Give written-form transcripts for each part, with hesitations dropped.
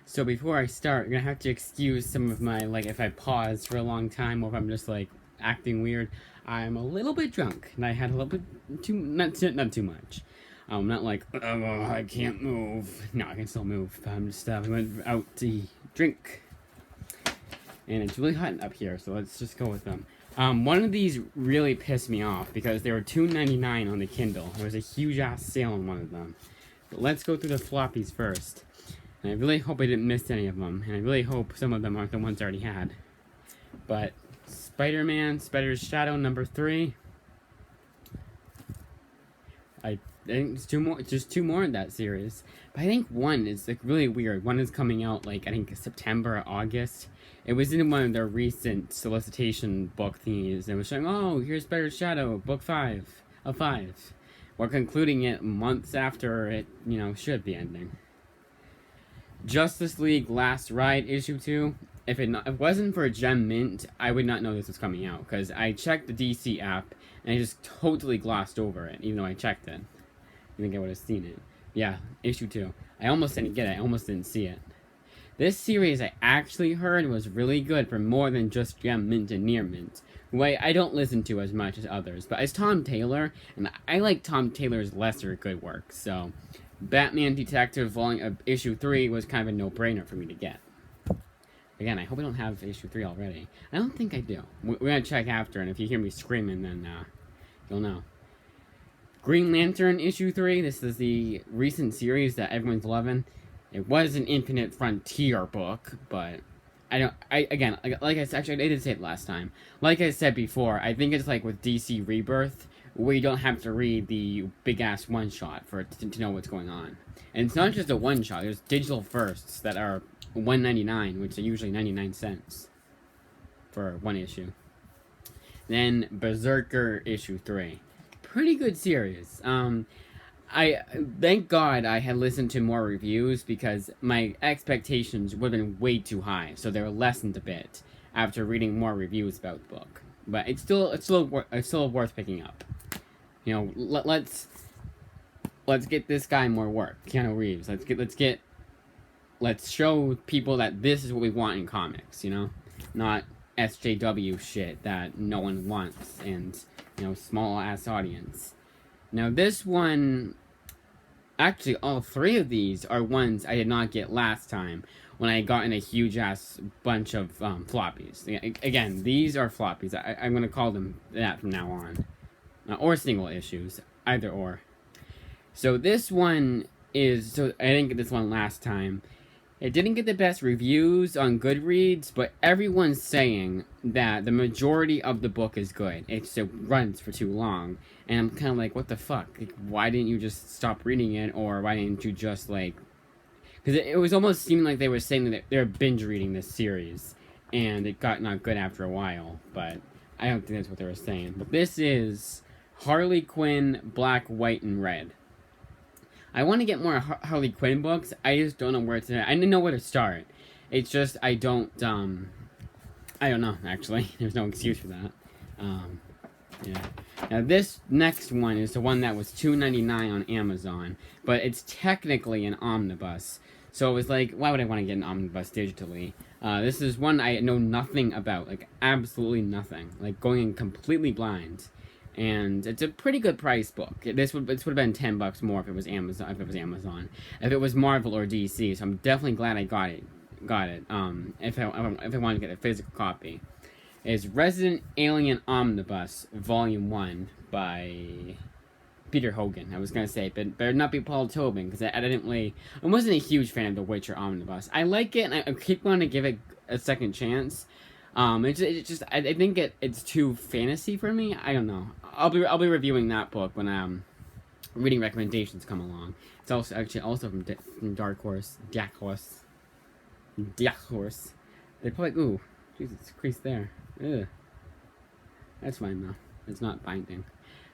So before I start, you're gonna have to excuse some of my, like, if I pause for a long time or if I'm just, like, acting weird. I'm a little bit drunk, and I had a little bit not too much. Not like, oh, I can't move. No, I can still move. I'm just, I went out to drink. And it's really hot up here, so let's just go with them. One of these really pissed me off because they were $2.99 on the Kindle. There was a huge ass sale on one of them. But let's go through the floppies first. And I really hope I didn't miss any of them. And I really hope some of them aren't the ones I already had. But Spider-Man, Spider's Shadow, number 3. I think it's just two more in that series. But I think one is like really weird. One is coming out like I think September or August. It was in one of their recent solicitation book thingies. And it was showing, oh, here's Spider's Shadow, book 5 of 5. We're concluding it months after it, should be ending. Justice League Last Ride issue 2. If it wasn't for Gem Mint, I would not know this was coming out because I checked the DC app and I just totally glossed over it, even though I checked it. I think I would have seen it. Yeah, issue 2. I almost didn't get it. I almost didn't see it. This series I actually heard was really good for more than just Gem Mint and Near Mint, who I don't listen to as much as others, but it's Tom Taylor, and I like Tom Taylor's lesser good work, so Batman Detective issue 3 was kind of a no-brainer for me to get. Again, I hope I don't have issue 3 already. I don't think I do. We're going to check after, and if you hear me screaming, then you'll know. Green Lantern issue 3. This is the recent series that everyone's loving. It was an Infinite Frontier book, but again, like I said, actually, I did say it last time. Like I said before, I think it's like with DC Rebirth, where you don't have to read the big-ass one-shot for it to know what's going on. And it's not just a one-shot. There's digital firsts that are $1.99, which are usually 99 cents for one issue. Then Berserker issue 3. Pretty good series. I thank God I had listened to more reviews because my expectations would have been way too high, so they were lessened a bit after reading more reviews about the book. But it's still worth picking up. Let's get this guy more work, Keanu Reeves. Let's show people that this is what we want in comics. Not SJW shit that no one wants and small ass audience. Now this one, actually all 3 of these are ones I did not get last time when I got in a huge ass bunch of floppies. Again, these are floppies. I'm going to call them that from now on. Or single issues, either or. So this one is, I didn't get this one last time. It didn't get the best reviews on Goodreads, but everyone's saying that the majority of the book is good. It runs for too long. And I'm kind of like, what the fuck? Like, why didn't you just stop reading it? Or why didn't you just, because it was almost seeming like they were saying that they're binge reading this series. And it got not good after a while. But I don't think that's what they were saying. But this is Harley Quinn, Black, White, and Red. I want to get more Harley Quinn books. I just don't know where to. I didn't know where to start. It's just I don't know, actually. There's no excuse for that. Yeah. Now this next one is the one that was $2.99 on Amazon, but it's technically an omnibus. So it was like, why would I want to get an omnibus digitally? This is one I know nothing about, like absolutely nothing. Like going in completely blind. And it's a pretty good price book. This would have been $10 more if it was Amazon. If it was Marvel or DC, so I'm definitely glad I got it. If I wanted to get a physical copy, is Resident Alien Omnibus Volume 1 by Peter Hogan. I was gonna say, but better not be Paul Tobin because I wasn't a huge fan of the Witcher Omnibus. I like it, and I keep wanting to give it a second chance. I think it's too fantasy for me. I don't know. I'll be reviewing that book when reading recommendations come along. It's also from Dark Horse. They probably Jesus, it's creased there. Ugh. That's fine though. It's not binding.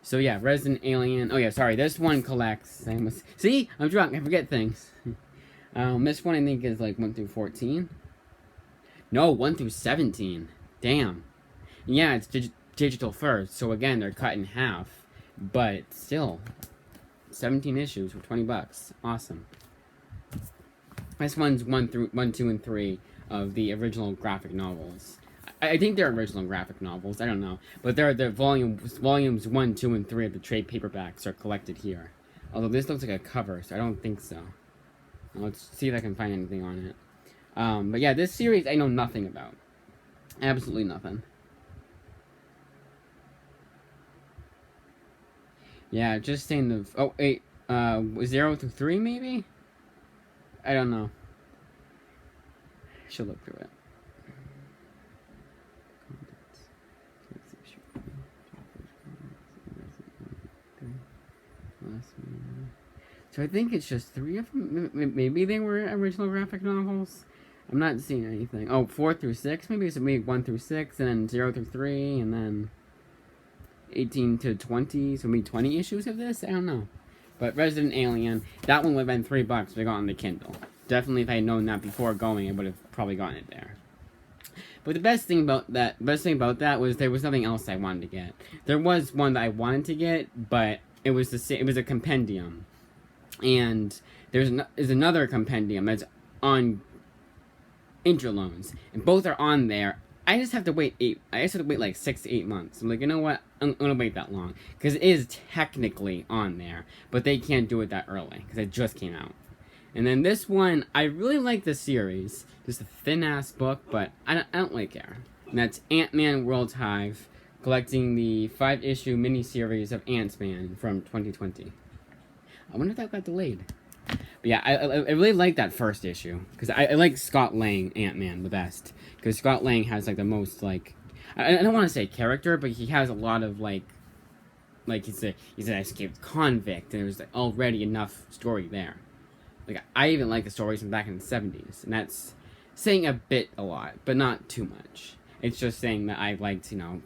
So yeah, Resident Alien. Oh yeah, sorry. This one collects. See, I'm drunk. I forget things. This one I think is like 1 through 14. No, 1 through 17. Damn. Yeah, it's digital first, so again, they're cut in half. But still, 17 issues for $20. Awesome. This one's 1, 2, and 3 of the original graphic novels. I think they're original graphic novels. I don't know, but they're the volumes 1, 2, and 3 of the trade paperbacks are collected here. Although this looks like a cover, so I don't think so. Let's see if I can find anything on it. But yeah, this series I know nothing about. Absolutely nothing. Yeah, just saying the... Oh, wait. 0 through 3, maybe? I don't know. Should look through it. So I think it's just 3 of them. Maybe they were original graphic novels. I'm not seeing anything. Oh, 4 through 6. Maybe it's 1 through 6, and then 0 through 3, and then 18 to 20. So maybe 20 issues of this? I don't know. But Resident Alien, that one would have been $3 if I got on the Kindle. Definitely, if I had known that before going, I would have probably gotten it there. But the best thing about that was there was nothing else I wanted to get. There was one that I wanted to get, but it was a compendium, and there's another compendium that's on Interloans, and both are on there. I just have to wait like 6 to 8 months. I'm like, you know what? I'm gonna wait that long because it is technically on there, but they can't do it that early because it just came out. And then this one, I really like the series. Just a thin-ass book, but I don't really care. And that's Ant-Man World Hive, collecting the 5-issue miniseries of Ant-Man from 2020. I wonder if that got delayed. But yeah, I really like that first issue. Because I like Scott Lang Ant-Man the best. Because Scott Lang has, like, the most, like... I don't want to say character, but he has a lot of, like he's an escaped convict, and there's like, already enough story there. Like, I even like the stories from back in the 70s, and that's saying a lot, but not too much. It's just saying that I liked, a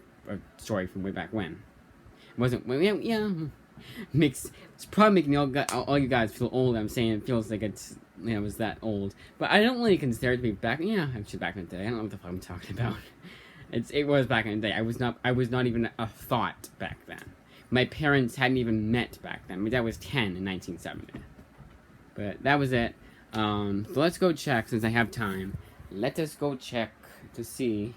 story from way back when. It wasn't, it's probably making all you guys feel old. I'm saying it feels like it's, it was that old. But I don't really consider it to be actually back in the day. I don't know what the fuck I'm talking about. It was back in the day. I was not even a thought back then. My parents hadn't even met back then. My dad was 10 in 1970. But that was it. So let's go check, since I have time. Let us go check to see.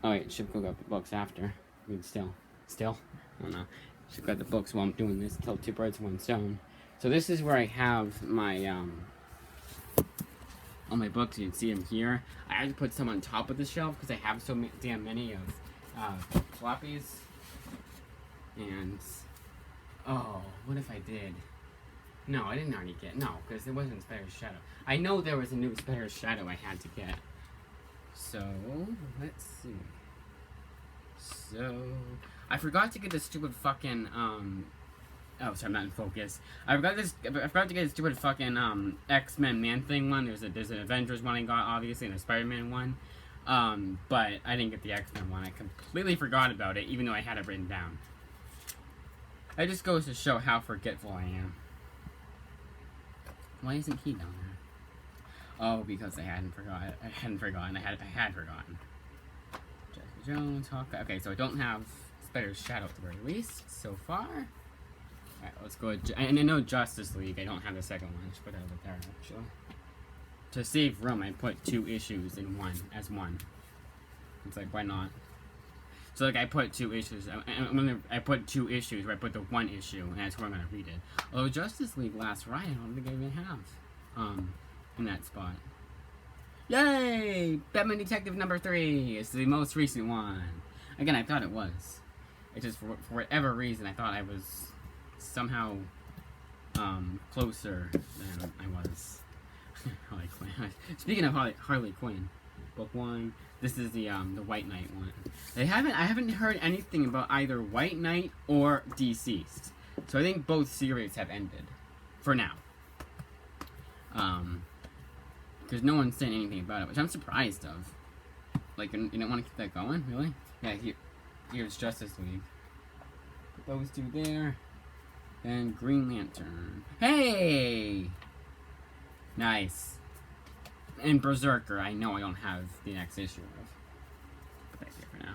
Oh wait, should go get the books after. I mean, still. I don't know. Should get the books while I'm doing this. Kill 2 birds with 1 stone. So this is where I have my all my books. You can see them here. I had to put some on top of the shelf because I have so damn many of floppies. And oh, what if I did? No, I didn't already get... No, because it wasn't Spider's Shadow. I know there was a new Spider's Shadow I had to get. So, let's see. So, I forgot to get the stupid fucking, oh, sorry, I'm not in focus. I forgot to get the stupid fucking, X-Men Man-Thing one. There's an Avengers one I got, obviously, and a Spider-Man one. But I didn't get the X-Men one. I completely forgot about it, even though I had it written down. That just goes to show how forgetful I am. Why isn't he down there? Oh, because I had forgotten. I had forgotten. Jessica Jones, Hawkeye. Okay, so I don't have Spider's Shadow at the very least so far. Alright, let's go. And I know Justice League. I don't have the second one. I should put it over there, actually. To save room, I put 2 issues in one. It's like, why not? So, like, I put 2 issues. I put 2 issues where I put the 1 issue, and that's where I'm gonna read it. Although Justice League Last Ride, I don't think I even have, in that spot. Yay! Batman Detective number 3 is the most recent one. Again, I thought it was. It's just, for whatever reason, I thought I was somehow, closer than I was. Harley Quinn. Speaking of Harley Quinn, book 1. This is the White Knight one. I haven't heard anything about either White Knight or Deceased. So I think both series have ended. For now. Because no one's saying anything about it, which I'm surprised of. Like, you don't want to keep that going? Really? Yeah, here's Justice League. Put those 2 there. And Green Lantern. Hey! Nice. And Berserker, I know I don't have the next issue of. Put that here for now.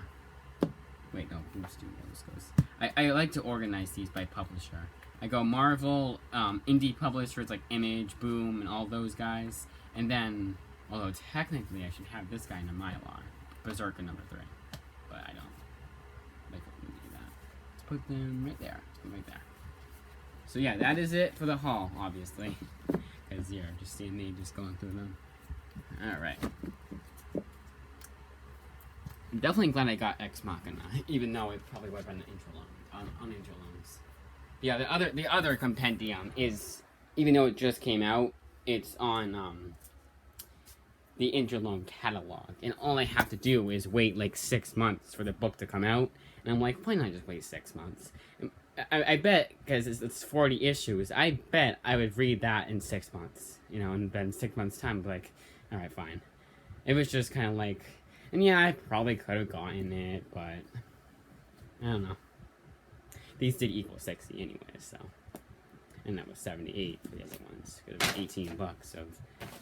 Wait, no, Blue Studios goes. I like to organize these by publisher. I go Marvel, indie publishers like Image, Boom, and all those guys. And then, although technically I should have this guy in a Mylar, Berserker number 3. But I don't. Like, let me do that. Let's put them right there. Let's put them right there. So yeah, that is it for the haul, obviously. Because you're just seeing me just going through them. Alright. I'm definitely glad I got Ex Machina, even though it probably would have been on intro loans. Yeah, the other compendium is, even though it just came out, it's on the Interloan catalog, and all I have to do is wait like 6 months for the book to come out, and I'm like, why not just wait 6 months? I bet, because it's 40 issues, I bet I would read that in 6 months, you know, and then 6 months time, I'd be like, alright, fine. It was just kind of like, and yeah, I probably could have gotten it, but I don't know. These did equal 60 anyway, so. And that was 78 for the other ones. Could have been 18 bucks of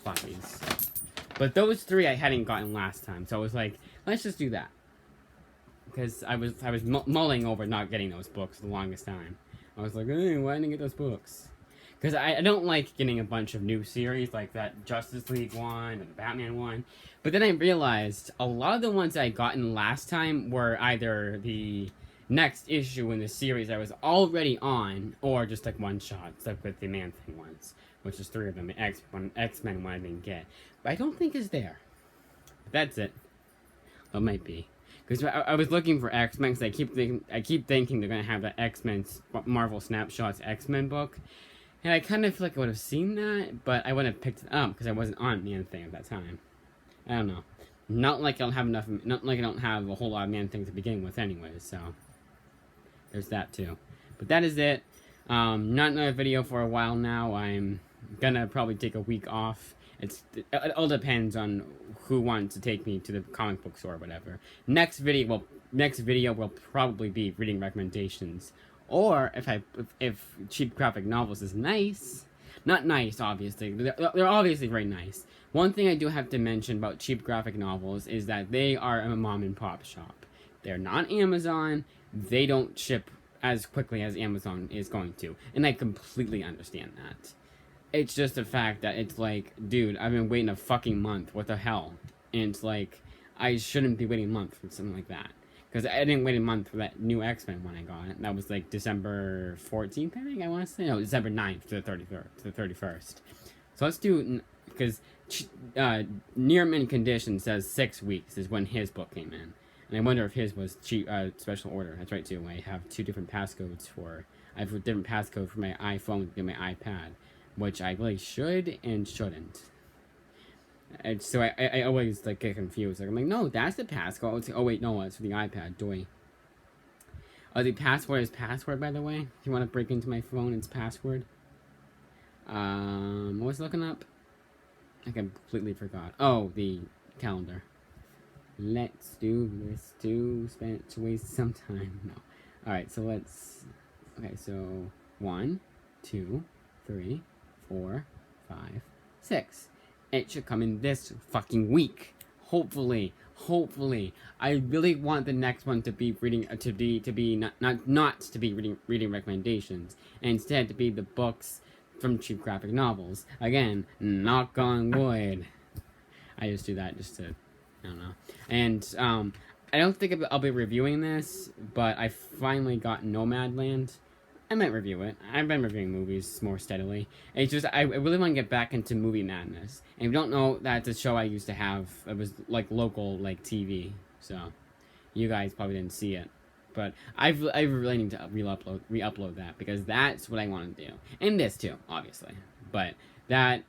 floppies. But those 3 I hadn't gotten last time, so I was like, let's just do that. Because I was mulling over not getting those books for the longest time. I was like, hey, why didn't I get those books? Because I don't like getting a bunch of new series, like that Justice League one, and the Batman one. But then I realized a lot of the ones I gotten last time were either the next issue in the series I was already on, or just like one-shots, like with the Man-Thing ones. Which is 3 of them, the X-Men one I didn't get. But I don't think it's there. But that's it. Well, it might be. Because I was looking for X-Men, because I keep thinking they're going to have the X-Men Marvel Snapshots X-Men book. And I kind of feel like I would have seen that, but I wouldn't have picked it up, because I wasn't on Man-Thing at that time. I don't know. Not like I don't have enough, not like I don't have a whole lot of Man-Thing to begin with anyway, so. There's that too. But that is it. Not another video for a while now. I'm gonna probably take a week off. It all depends on who wants to take me to the comic book store or whatever. Next video will probably be reading recommendations, or if cheap graphic novels is nice. Not nice, obviously. They're obviously very nice. One thing I do have to mention about cheap graphic novels is that they are a mom and pop shop. They're not Amazon. They don't ship as quickly as Amazon is going to, and I completely understand that. It's just the fact that it's like, dude, I've been waiting a fucking month. What the hell? And it's like, I shouldn't be waiting a month for something like that. Because I didn't wait a month for that new X-Men when I got it. That was like December 14th, I think I want to say. No, December 9th to the 31st. So let's do, because Near Mint Condition says 6 weeks is when his book came in. And I wonder if his was cheap, special order. That's right, too. I have 2 different passcodes for, I have a different passcode for my iPhone and my iPad. Which I really should and shouldn't. And so I always like get confused. Like, I'm like, no, that's the passcode. It's like, oh wait, no, it's for the iPad. Doy. Oh, the password is password, by the way. If you want to break into my phone, it's password. What was I looking up? I completely forgot. Oh, the calendar. Let's do this to waste some time. No. Alright, so let's. Okay, so 1, 2, 3, 4, 5, 6. It should come in this fucking week. Hopefully. I really want the next one to be reading not to be reading recommendations, and instead to be the books from cheap graphic novels. Again, knock on wood. I just do that just to, I don't know. And I don't think I'll be reviewing this, but I finally got Nomadland. I might review it. I've been reviewing movies more steadily. It's just, I really want to get back into movie madness. And if you don't know, that's a show I used to have. It was like local, like TV. So, you guys probably didn't see it. But I really need to re-upload that, because that's what I want to do. And this too, obviously. But that,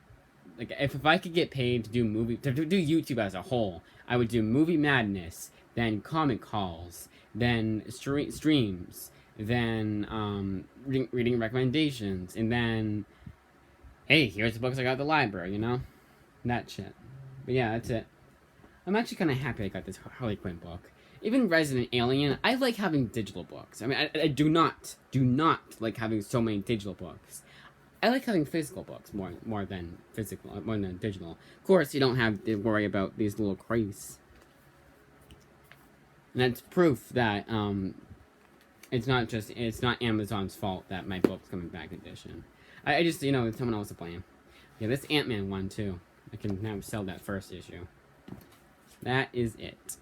like, if I could get paid to do YouTube as a whole, I would do movie madness, then comic calls, then streams, then reading recommendations, and then, hey, here's the books I got at the library, you know? That shit. But yeah, that's it. I'm actually kind of happy I got this Harley Quinn book. Even Resident Alien, I like having digital books. I mean, I do not like having so many digital books. I like having physical books more than digital. Of course, you don't have to worry about these little crates. And that's proof that, it's not Amazon's fault that my book's coming back edition. I just, you know, it's someone else to blame. Yeah, this Ant-Man one too. I can now sell that first issue. That is it.